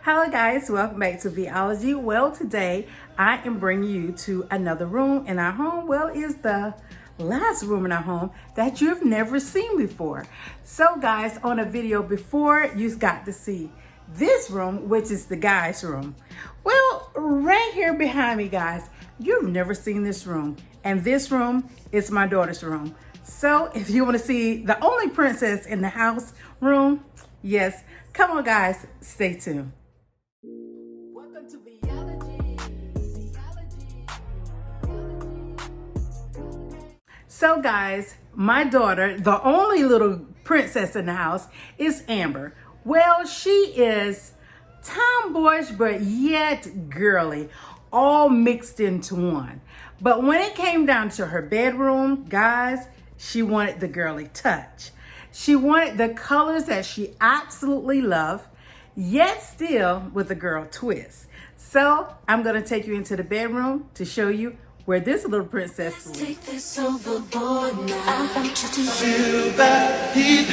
Hello guys, welcome back to Viology. Well, today I am bringing you to another room in our home. Well, it's the last room in our home that you've never seen before. So guys, on a video before, you got to see this room, which is the guys' room. Well, right here behind me, guys, you've never seen this room. And this room is my daughter's room. So if you want to see the only princess in the house room, yes, come on guys, stay tuned. Welcome to Viology. So guys, my daughter, the only little princess in the house, is Amber. Well, she is tomboyish, but yet girly, all mixed into one. But when it came down to her bedroom, guys, she wanted the girly touch. She wanted the colors that she absolutely loved, yet still with a girl twist. So I'm gonna take you into the bedroom to show you where this little princess lives. Take this overboard now. I want you to feel that heat,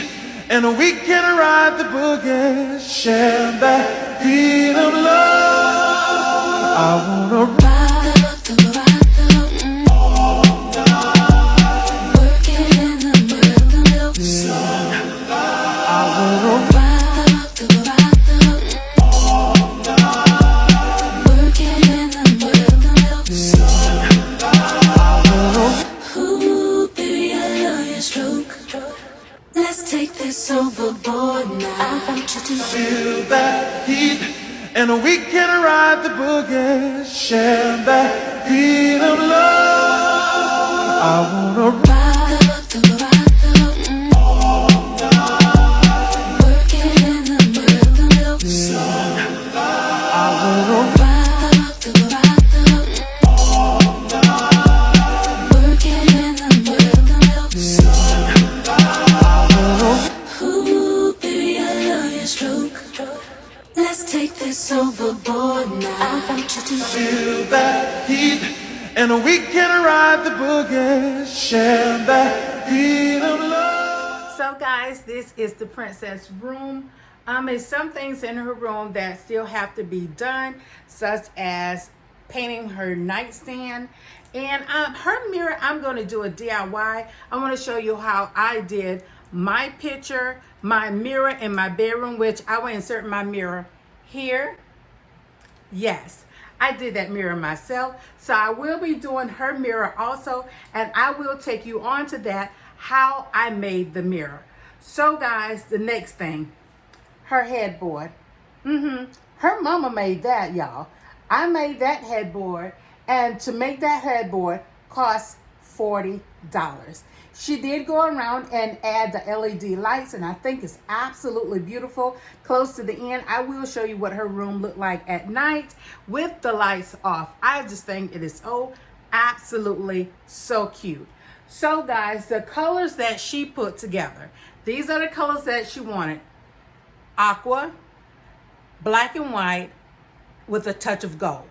and we can ride the boogie, share that beat of love. I wanna ride all night, working in the middle, I wanna ride all night, working in the middle, ooh, baby, I love your stroke. Let's take this overboard now. I want you to feel that heat, and we can ride the boogie, share that beat of love. I wanna ride all night, working in the middle, I wanna ride all night, working in the middle, ooh, baby, I love your stroke. Let's take this overboard now. I want you to feel that heat, and we can ride the boogie, share that beat of love. So guys, this is the princess room. There's some things in her room that still have to be done, such as painting her nightstand. And her mirror, I'm going to do a DIY. I want to show you how I did my picture, my mirror in my bedroom, which I will insert my mirror here. Yes, I did that mirror myself. So I will be doing her mirror also, and I will take you on to that, how I made the mirror. So guys, the next thing, her headboard. Her mama made that, y'all. I made that headboard, and to make that headboard cost $40. She did go around and add the LED lights, and I think it's absolutely beautiful. Close to the end, I will show you what her room looked like at night with the lights off. I just think it is absolutely so cute. So guys, the colors that she put together, these are the colors that she wanted. Aqua, black and white, with a touch of gold.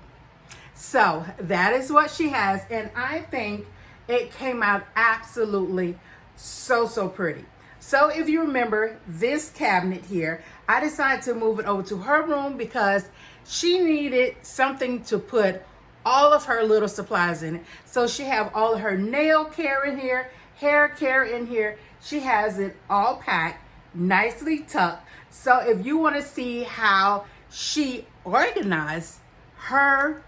So that is what she has, and I think it came out absolutely so pretty. So if you remember this cabinet here, I decided to move it over to her room because she needed something to put all of her little supplies in it. So she have all of her nail care in here, hair care in here. She has it all packed, nicely tucked. So if you want to see how she organized her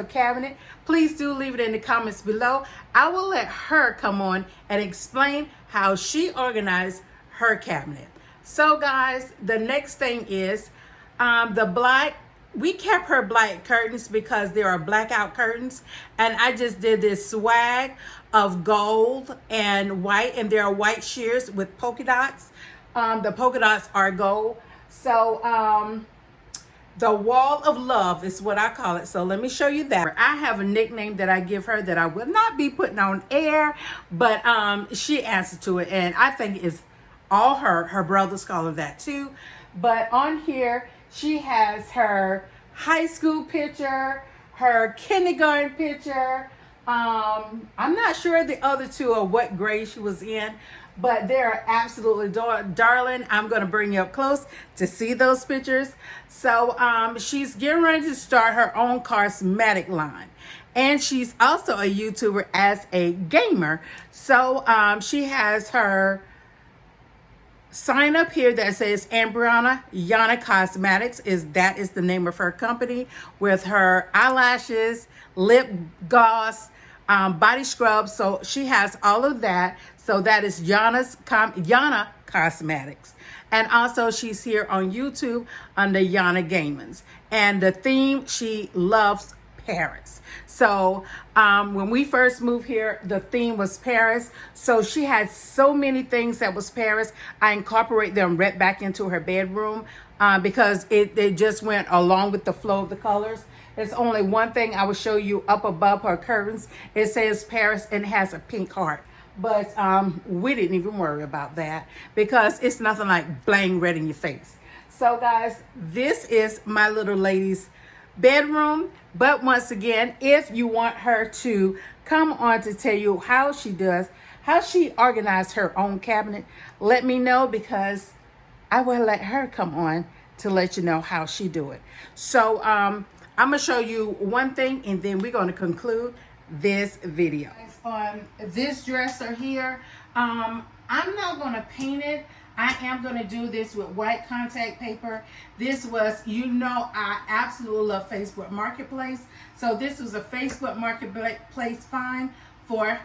cabinet, please do leave it in the comments below. I will let her come on and explain how she organized her cabinet. So guys, the next thing is we kept her black curtains because there are blackout curtains, and I just did this swag of gold and white, and there are white shears with polka dots. The polka dots are gold. So the wall of love is what I call it. So let me show you that. I have a nickname that I give her that I will not be putting on air, but she answered to it, and I think it's all her. Her brothers call her that too. But on here, she has her high school picture, her kindergarten picture. I'm not sure the other two or what grade she was in, but they're absolutely darling. I'm going to bring you up close to see those pictures. So she's getting ready to start her own cosmetic line. And she's also a YouTuber as a gamer. So she has her sign up here that says Ambriana Yana Cosmetics. That is the name of her company, with her eyelashes, lip gloss, body scrub. So she has all of that. So that is Yana Cosmetics. And also she's here on YouTube under Yana Gamins. And the theme, she loves Paris. So when we first moved here, the theme was Paris. So she had so many things that was Paris. I incorporate them right back into her bedroom because it just went along with the flow of the colors. There's only one thing I will show you up above her curtains. It says Paris and has a pink heart. But we didn't even worry about that because it's nothing like bling red in your face. So guys, this is my little lady's bedroom. But once again, if you want her to come on to tell you how she organized her own cabinet, let me know, because I will let her come on to let you know how she do it. So I'm gonna show you one thing and then we're going to conclude this video. On this dresser here, I'm not going to paint it. I am going to do this with white contact paper. This was, I absolutely love Facebook Marketplace. So this was a Facebook Marketplace find for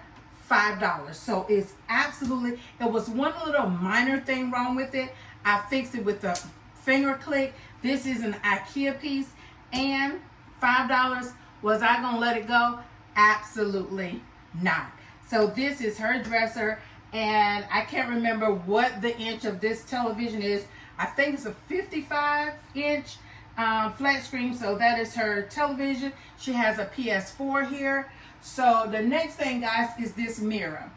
$5. So it's absolutely, it was one little minor thing wrong with it. I fixed it with a finger click. This is an IKEA piece and $5. Was I going to let it go? Absolutely not. So this is her dresser. And I can't remember what the inch of this television is. I think it's a 55-inch flat screen. So that is her television. She has a PS4 here. So the next thing, guys, is this mirror.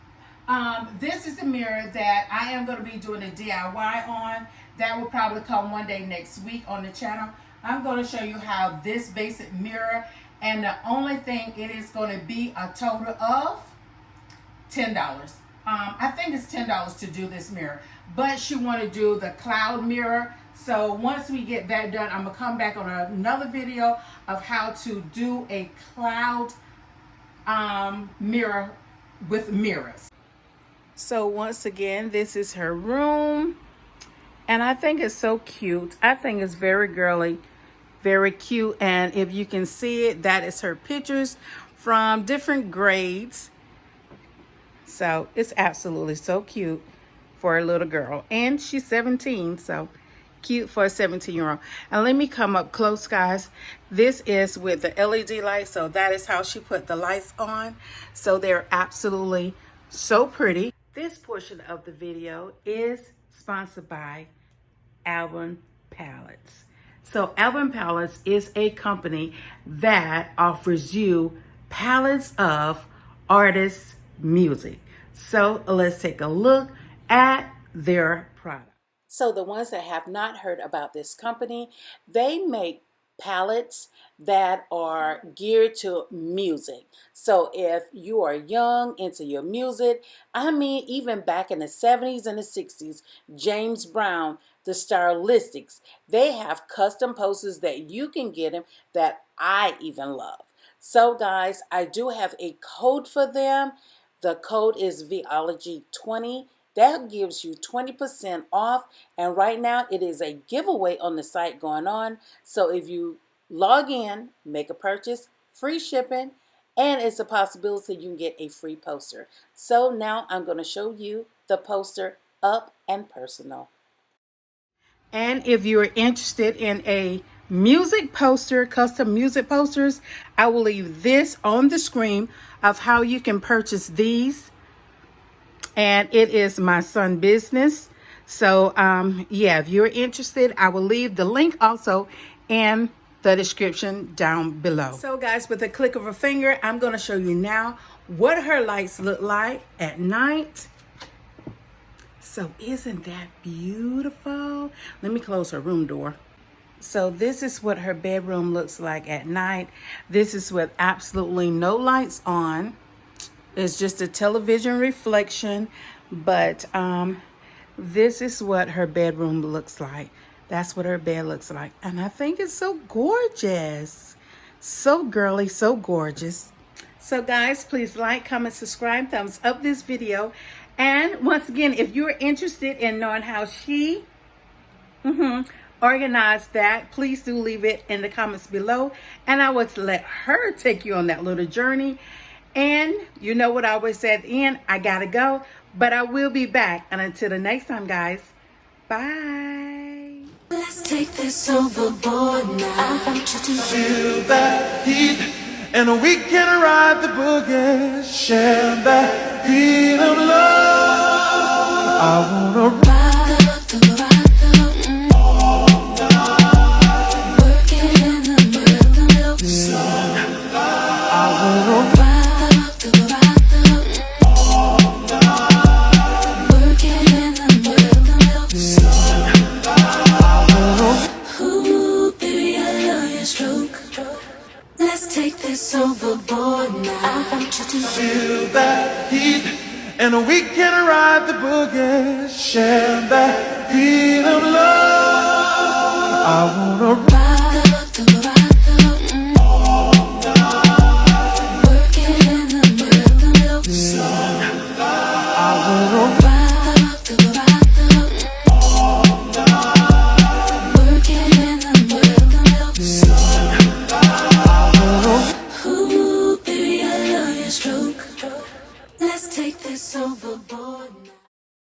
This is the mirror that I am going to be doing a DIY on. That will probably come one day next week on the channel. I'm going to show you how this basic mirror, and the only thing, it is going to be a total of $10. I think it's $10 to do this mirror, but she want to do the cloud mirror. So once we get that done, I'm gonna come back on another video of how to do a cloud mirror with mirrors. So once again, this is her room, and I think it's so cute. I think it's very girly, very cute. And if you can see it, that is her pictures from different grades. So it's absolutely so cute for a little girl. And she's 17, so cute for a 17-year-old. And let me come up close, guys. This is with the LED light. So that is how she put the lights on. So they're absolutely so pretty. This portion of the video is sponsored by Album Palettes. So Album Palettes is a company that offers you palettes of artists' music. So let's take a look at their product. So the ones that have not heard about this company, they make palettes that are geared to music. So if you are young, into your music, I mean, even back in the 70s and the 60s, James Brown, the Stylistics, they have custom posters that you can get them that I even love. So guys, I do have a code for them. The code is Vology20. That gives you 20% off. And right now it is a giveaway on the site going on. So if you log in, make a purchase, free shipping, and it's a possibility you can get a free poster. So now I'm going to show you the poster up and personal. And if you're interested in a music poster, custom music posters, I will leave this on the screen of how you can purchase these. And it is my son's business. So yeah, if you're interested, I will leave the link also in the description down below. So guys, with a click of a finger, I'm going to show you now what her lights look like at night. So isn't that beautiful? Let me close her room door. So this is what her bedroom looks like at night. This is with absolutely no lights on. It's just a television reflection But this is what her bedroom looks like. That's what her bed looks like. And I think it's so gorgeous. So girly, so gorgeous. So guys, please like, comment, subscribe, thumbs up this video. And once again, if you're interested in knowing how she organized that, please do leave it in the comments below. And I would let her take you on that little journey. And you know what I always say at the end, I gotta go. But I will be back. And until the next time, guys, bye. Let's take this overboard now. I want you to feel that heat, and we can ride the boogie, share that beat of love. I wanna ride the all night, working in the rhythm, yeah. I wanna ride the all night, working in the rhythm, yeah. Ooh, baby, I love your stroke. Let's take this overboard now. I want you to feel that heat, and we can ride the boogie, share that beat of love. I wanna ride